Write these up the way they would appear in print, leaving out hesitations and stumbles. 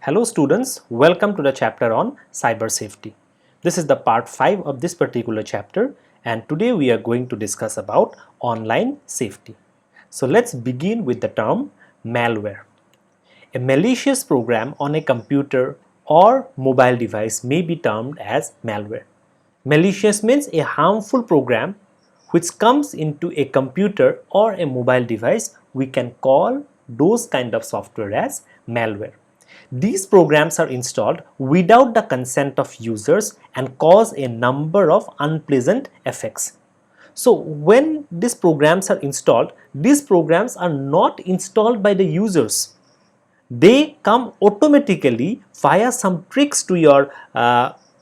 Hello students, welcome to the chapter on cyber safety. This is the part 5 of this particular chapter and today we are going to discuss about online safety. So let's begin with the term malware. A malicious program on a computer or mobile device may be termed as malware. Malicious means a harmful program which comes into a computer or a mobile device. We can call those kind of software as malware. These programs are installed without the consent of users and cause a number of unpleasant effects. So when these programs are installed, these programs are not installed by the users. They come automatically via some tricks to your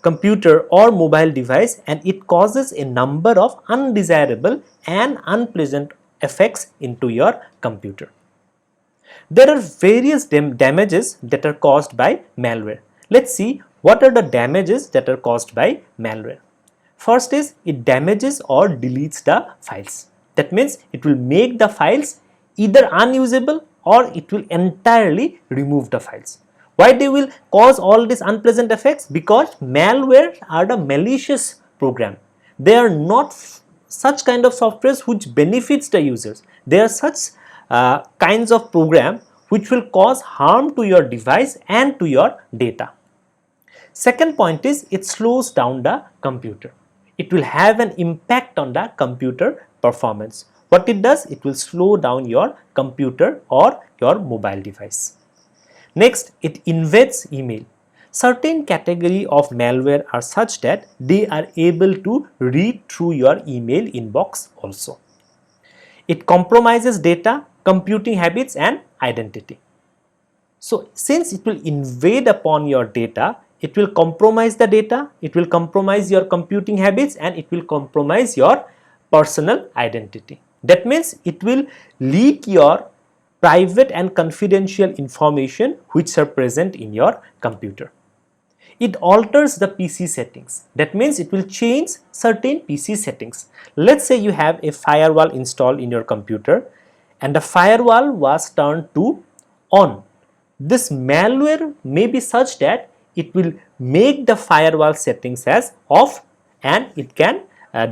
computer or mobile device, and it causes a number of undesirable and unpleasant effects into your computer. There are various damages that are caused by malware. Let's see what are the damages that are caused by malware. First is it damages or deletes the files. That means it will make the files either unusable or it will entirely remove the files. Why they will cause all these unpleasant effects? Because malware are the malicious program. They are not such kind of softwares which benefits the users. They are such kinds of program which will cause harm to your device and to your data. Second point is it slows down the computer. It will have an impact on the computer performance. What it does, it will slow down your computer or your mobile device. Next, it invades email. Certain category of malware are such that they are able to read through your email inbox also. It compromises data, computing habits and identity. So since it will invade upon your data, it will compromise the data, it will compromise your computing habits and it will compromise your personal identity. That means it will leak your private and confidential information which are present in your computer. It alters the PC settings. That means it will change certain PC settings. Let's say you have a firewall installed in your computer and the firewall was turned to on. This malware may be such that it will make the firewall settings as off and it can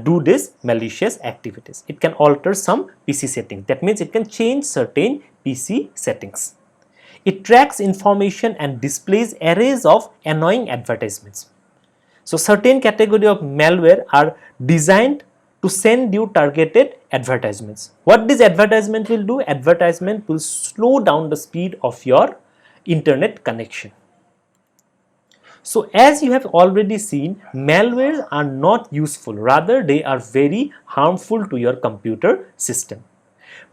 do this malicious activities. It can alter some PC settings. That means it can change certain PC settings. It tracks information and displays arrays of annoying advertisements. So certain category of malware are designed to send you targeted advertisements. What this advertisement will do? Advertisement will slow down the speed of your internet connection. So as you have already seen, malwares are not useful, rather they are very harmful to your computer system.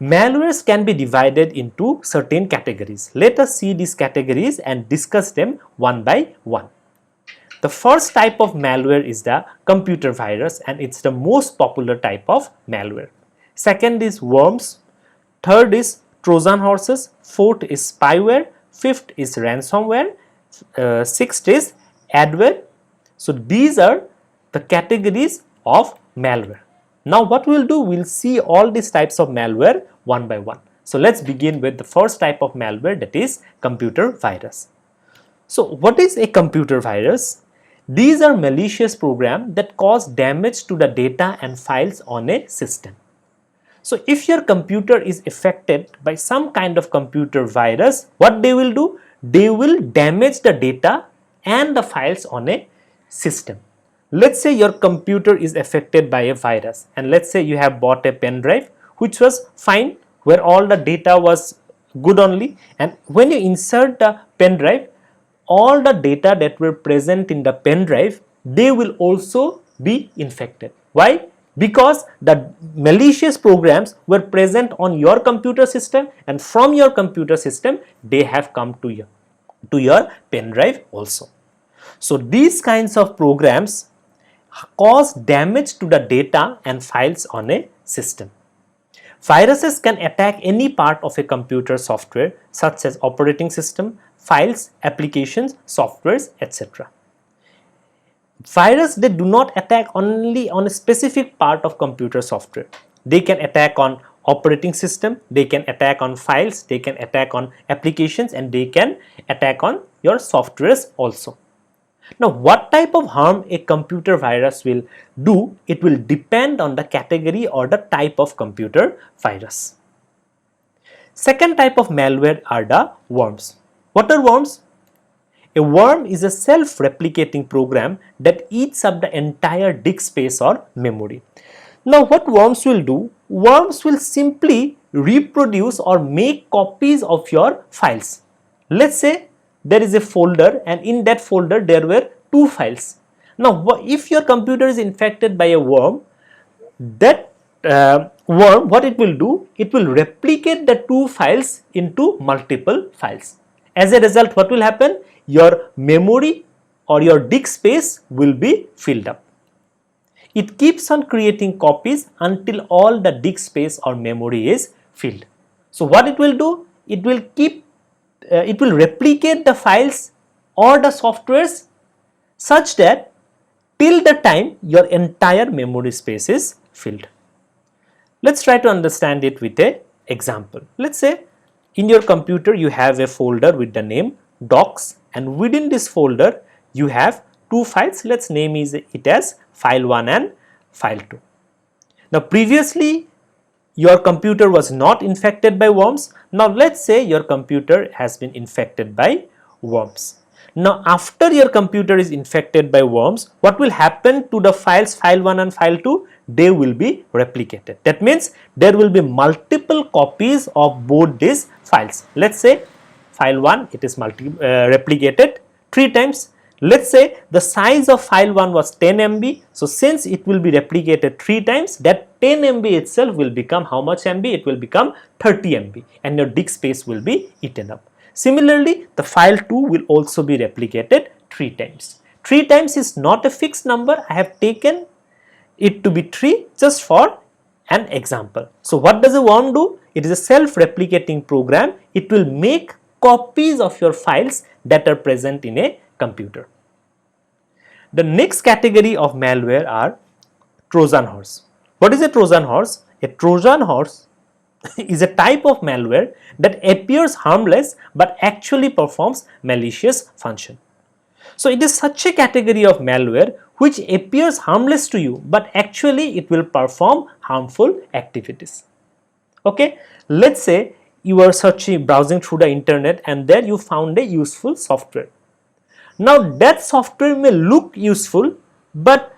Malwares can be divided into certain categories. Let us see these categories and discuss them one by one. The first type of malware is the computer virus and it's the most popular type of malware. Second is worms. Third is Trojan horses. Fourth is spyware. Fifth is ransomware. Sixth is Adware. So these are the categories of malware. Now what we will do, we will see all these types of malware one by one. So let's begin with the first type of malware, that is computer virus. So what is a computer virus? These are malicious programs that cause damage to the data and files on a system. So if your computer is affected by some kind of computer virus, what they will do? They will damage the data and the files on a system. Let's say your computer is affected by a virus and let's say you have bought a pen drive which was fine, where all the data was good only, and when you insert the pen drive, all the data that were present in the pen drive, they will also be infected. Why? Because the malicious programs were present on your computer system and from your computer system they have come to your pen drive also. So these kinds of programs cause damage to the data and files on a system. Viruses can attack any part of a computer software such as operating system, files, applications, softwares, etc. Virus, they do not attack only on a specific part of computer software. They can attack on operating system, they can attack on files, they can attack on applications, and they can attack on your softwares also. Now, what type of harm a computer virus will do, it will depend on the category or the type of computer virus. Second type of malware are the worms. What are worms? A worm is a self-replicating program that eats up the entire disk space or memory. Now, what worms will do? Worms will simply reproduce or make copies of your files. Let's say there is a folder, and in that folder there were 2 files. Now, if your computer is infected by a worm, that worm, what it will do? It will replicate the 2 files into multiple files. As a result, what will happen? Your memory or your disk space will be filled up. It keeps on creating copies until all the disk space or memory is filled. So what it will do? It will replicate the files or the softwares such that till the time your entire memory space is filled. Let's try to understand it with an example. Let's say in your computer you have a folder with the name docs, and within this folder you have 2 files. Let's name it as file 1 and file 2. Now, previously your computer was not infected by worms. Now, let's say your computer has been infected by worms. Now, after your computer is infected by worms, what will happen to the files file 1 and file 2? They will be replicated. That means there will be multiple copies of both these files. Let's say file 1, it is replicated 3 times. Let's say the size of file 1 was 10 MB. So since it will be replicated 3 times, that 10 MB itself will become how much MB? It will become 30 MB, and your disk space will be eaten up. Similarly, the file 2 will also be replicated 3 times. 3 times is not a fixed number. I have taken it to be 3 just for an example. So what does a worm do? It is a self-replicating program. It will make copies of your files that are present in a computer. The next category of malware are Trojan Horse. What is a Trojan Horse? A Trojan Horse is a type of malware that appears harmless but actually performs malicious function. So it is such a category of malware which appears harmless to you, but actually it will perform harmful activities. Okay, let's say you are browsing through the internet, and there you found a useful software. Now that software may look useful, but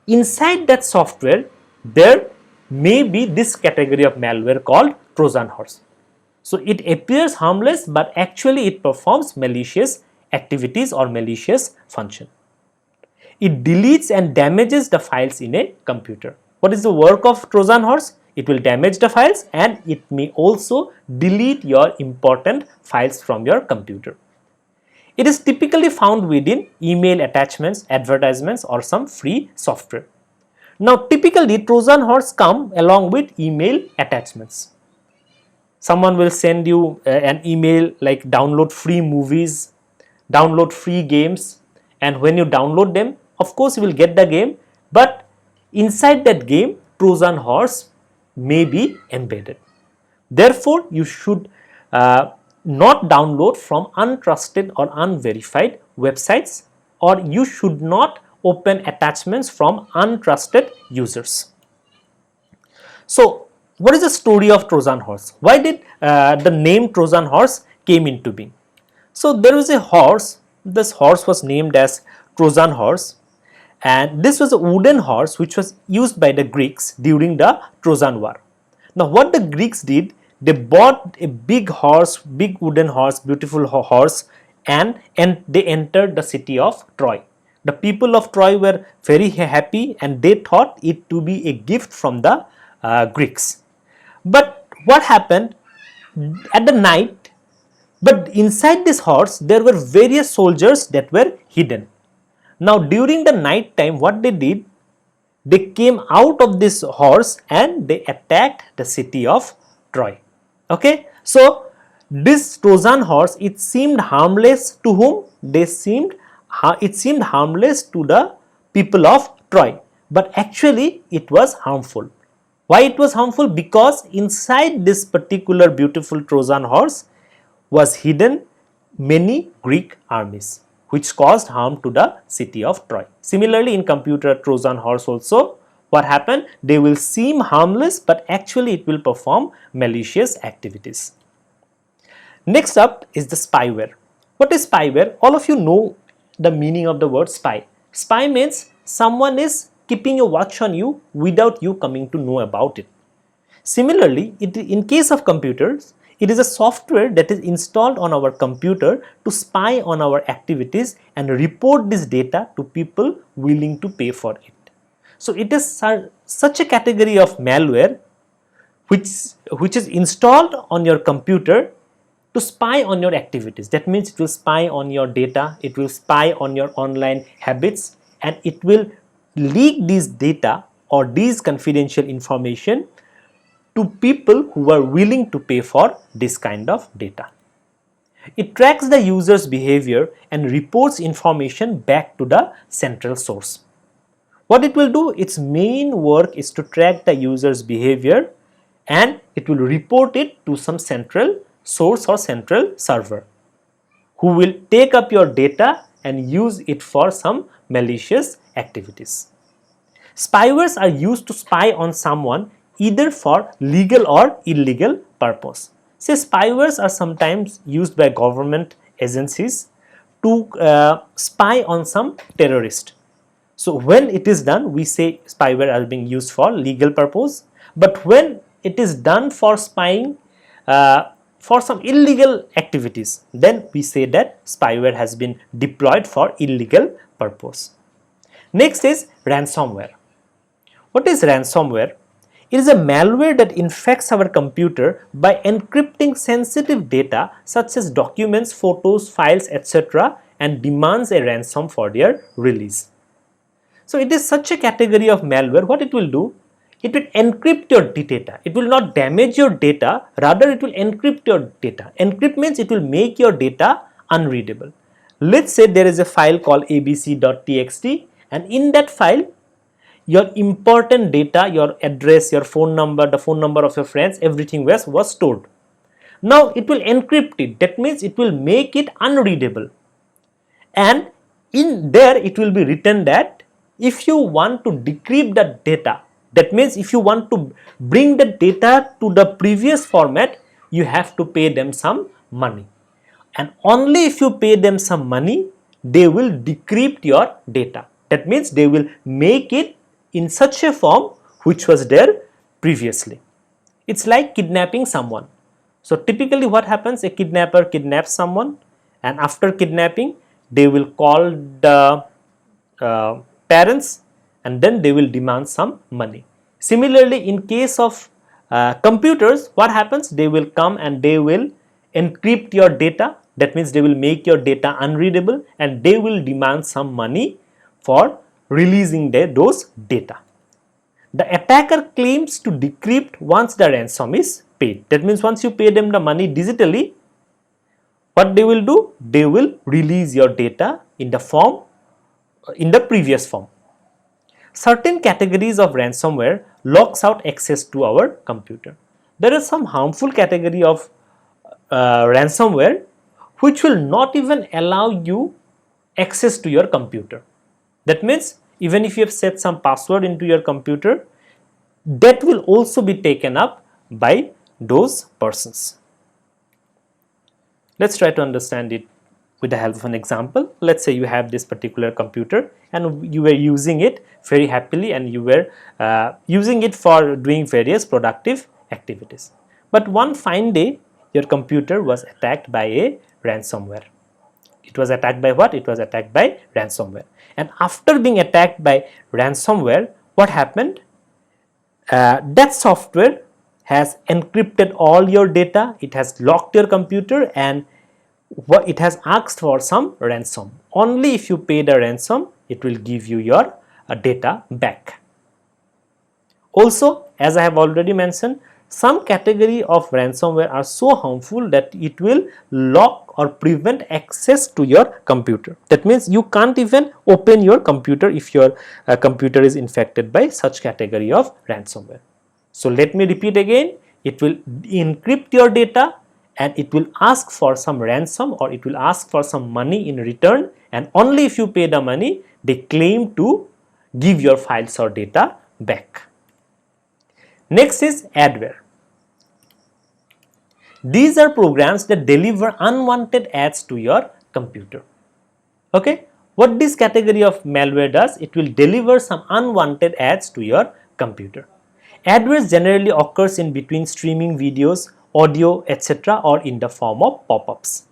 inside that software there may be this category of malware called Trojan Horse. So it appears harmless, but actually it performs malicious activities or malicious function. It deletes and damages the files in a computer. What is the work of Trojan Horse? It will damage the files, and it may also delete your important files from your computer. It is typically found within email attachments, advertisements, or some free software. Now, typically Trojan Horse come along with email attachments. Someone will send you an email like download free movies, download free games, and when you download them, of course you will get the game, but inside that game Trojan Horse may be embedded. Therefore, you should not download from untrusted or unverified websites, or you should not open attachments from untrusted users. So, what is the story of Trojan Horse? Why did the name Trojan Horse came into being? So, there was a horse. This horse was named as Trojan Horse, and this was a wooden horse which was used by the Greeks during the Trojan War. Now, what the Greeks did, they bought a big horse, big wooden horse, beautiful horse, and they entered the city of Troy. The people of Troy were very happy, and they thought it to be a gift from the Greeks. But what happened at the night? But inside this horse there were various soldiers that were hidden. Now during the night time, what they did, they came out of this horse and they attacked the city of Troy. Okay, so this Trojan horse, it seemed harmless to whom? It seemed harmless to the people of Troy, but actually it was harmful. Why it was harmful? Because inside this particular beautiful Trojan horse was hidden many Greek armies, which caused harm to the city of Troy. Similarly, in computer Trojan horse also, what happened? They will seem harmless, but actually it will perform malicious activities. Next up is the spyware. What is spyware? All of you know the meaning of the word spy. Spy means someone is keeping a watch on you without you coming to know about it. Similarly, in case of computers, it is a software that is installed on our computer to spy on our activities and report this data to people willing to pay for it. So it is such a category of malware which is installed on your computer to spy on your activities. That means it will spy on your data, it will spy on your online habits, and it will leak these data or these confidential information to people who are willing to pay for this kind of data. It tracks the user's behavior and reports information back to the central source. What it will do, its main work is to track the user's behavior and it will report it to some central source or central server who will take up your data and use it for some malicious activities. Spywares are used to spy on someone either for legal or illegal purpose. Say spywares are sometimes used by government agencies to spy on some terrorist. So when it is done, we say spyware are being used for legal purpose, but when it is done for spying for some illegal activities, then we say that spyware has been deployed for illegal purpose. Next is ransomware. What is ransomware? It is a malware that infects our computer by encrypting sensitive data such as documents, photos, files, etc. and demands a ransom for their release. So it is such a category of malware. What it will do? It will encrypt your data. It will not damage your data, rather it will encrypt your data. Encrypt means it will make your data unreadable. Let's say there is a file called abc.txt and in that file your important data, your address, your phone number, the phone number of your friends, everything was stored. Now it will encrypt it. That means it will make it unreadable. And in there it will be written that if you want to decrypt the data, that means if you want to bring the data to the previous format, you have to pay them some money. And only if you pay them some money, they will decrypt your data. That means they will make it in such a form which was there previously. It's like kidnapping someone. So typically what happens, a kidnapper kidnaps someone and after kidnapping they will call the parents and then they will demand some money. Similarly, in case of computers, what happens, they will come and they will encrypt your data. That means they will make your data unreadable and they will demand some money for releasing those data. The attacker claims to decrypt once the ransom is paid. That means once you pay them the money digitally, what they will do? They will release your data in the form, in the previous form. Certain categories of ransomware locks out access to our computer. There is some harmful category of ransomware which will not even allow you access to your computer. That means even if you have set some password into your computer, that will also be taken up by those persons. Let's try to understand it with the help of an example. Let's say you have this particular computer and you were using it very happily and you were using it for doing various productive activities. But one fine day, your computer was attacked by a ransomware. It was attacked by what? It was attacked by ransomware. And after being attacked by ransomware, what happened? That software has encrypted all your data, it has locked your computer and it has asked for some ransom. Only if you pay the ransom, it will give you your data back. Also, as I have already mentioned, some category of ransomware are so harmful that it will lock or prevent access to your computer. That means you can't even open your computer if your computer is infected by such category of ransomware. So let me repeat again, it will encrypt your data and it will ask for some ransom, or it will ask for some money in return, and only if you pay the money they claim to give your files or data back. Next is adware. These are programs that deliver unwanted ads to your computer. Okay, what this category of malware does, it will deliver some unwanted ads to your computer. Adware generally occurs in between streaming videos, audio, etc., or in the form of pop-ups.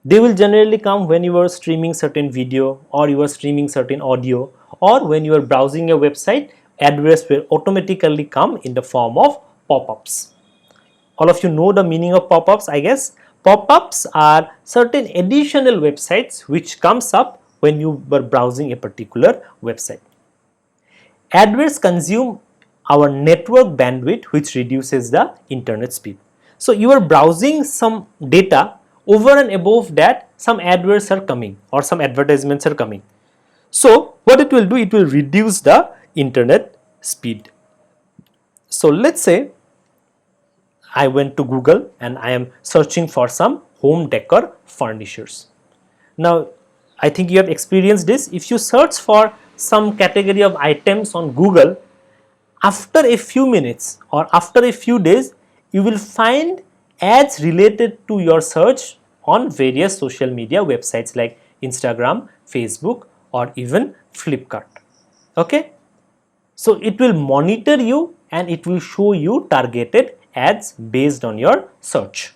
They will generally come when you are streaming certain video, or you are streaming certain audio, or when you are browsing a website. Adwares will automatically come in the form of pop-ups. All of you know the meaning of pop-ups, I guess. Pop-ups are certain additional websites which comes up when you were browsing a particular website. Adwares consume our network bandwidth, which reduces the internet speed. So you are browsing some data, over and above that some adwares are coming or some advertisements are coming. So what it will do, it will reduce the internet speed. So let's say I went to Google and I am searching for some home decor furnitures. Now I think you have experienced this. If you search for some category of items on Google, after a few minutes or after a few days, you will find ads related to your search on various social media websites like Instagram, Facebook, or even Flipkart. Okay, so it will monitor you and it will show you targeted ads based on your search.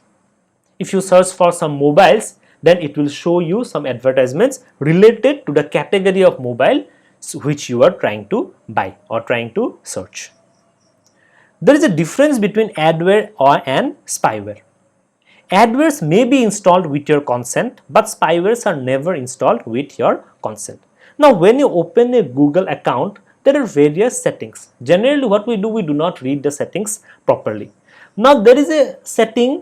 If you search for some mobiles, then it will show you some advertisements related to the category of mobile which you are trying to buy or trying to search. There is a difference between adware and spyware. Adwares may be installed with your consent, but spywares are never installed with your consent. Now when you open a Google account, there are various settings. Generally what we do, we do not read the settings properly. Now there is a setting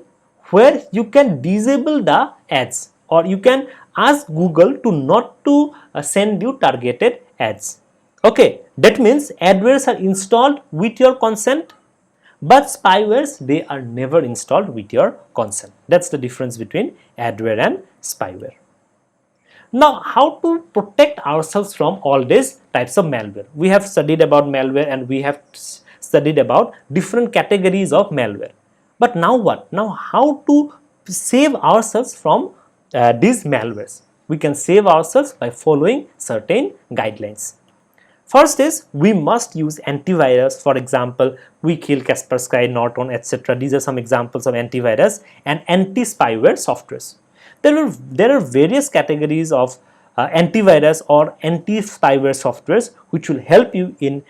where you can disable the ads, or you can ask Google to not to send you targeted ads. Okay, that means adwares are installed with your consent, but spywares, they are never installed with your consent. That's the difference between adware and spyware. Now how to protect ourselves from all these types of malware? We have studied about malware and we have studied about different categories of malware. But now what? Now how to save ourselves from these malwares? We can save ourselves by following certain guidelines. First is, we must use antivirus. For example, Quickheal, Kaspersky, Norton, etc. These are some examples of antivirus and anti-spyware softwares. There are various categories of antivirus or anti-spyware softwares which will help you in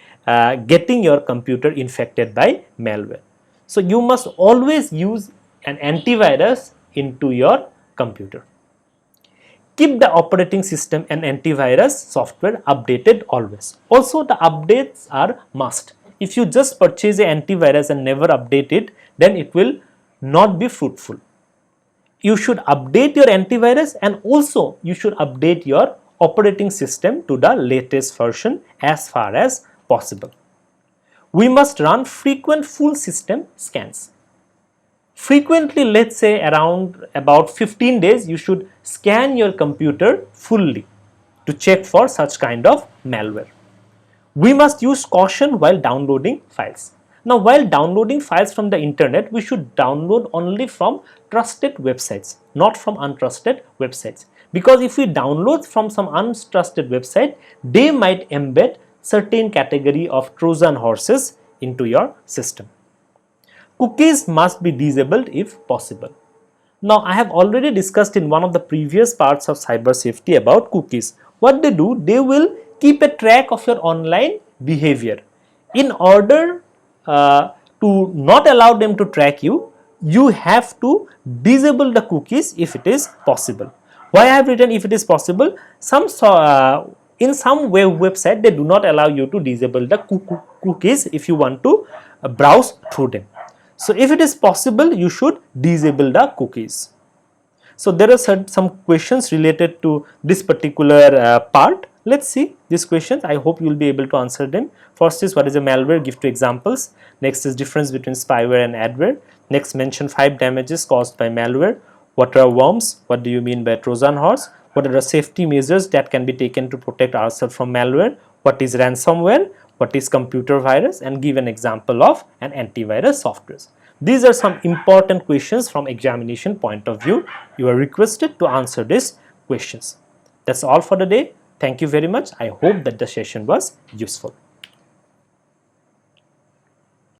getting your computer infected by malware. So you must always use an antivirus into your computer. Keep the operating system and antivirus software updated always. Also the updates are must. If you just purchase an antivirus and never update it, then it will not be fruitful. You should update your antivirus, and also you should update your operating system to the latest version as far as possible. We must run frequent full system scans. Frequently, let's say around about 15 days, you should scan your computer fully to check for such kind of malware. We must use caution while downloading files. Now while downloading files from the internet, we should download only from trusted websites, not from untrusted websites. Because if we download from some untrusted website, they might embed certain category of Trojan horses into your system. Cookies must be disabled if possible. Now I have already discussed in one of the previous parts of cyber safety about cookies. What they do, they will keep a track of your online behavior. In order to not allow them to track you, you have to disable the cookies if it is possible. Why I have written if it is possible? In some website they do not allow you to disable the cookies if you want to browse through them. So if it is possible, you should disable the cookies. So there are some questions related to this particular part. Let's see these questions. I hope you will be able to answer them. First is, what is a malware? Give 2 examples. Next is difference between spyware and adware. Next, mention 5 damages caused by malware. What are worms? What do you mean by Trojan horse? What are the safety measures that can be taken to protect ourselves from malware? What is ransomware? What is computer virus? And give an example of an antivirus software. These are some important questions from examination point of view. You are requested to answer these questions. That's all for the day. Thank you very much. I hope that the session was useful.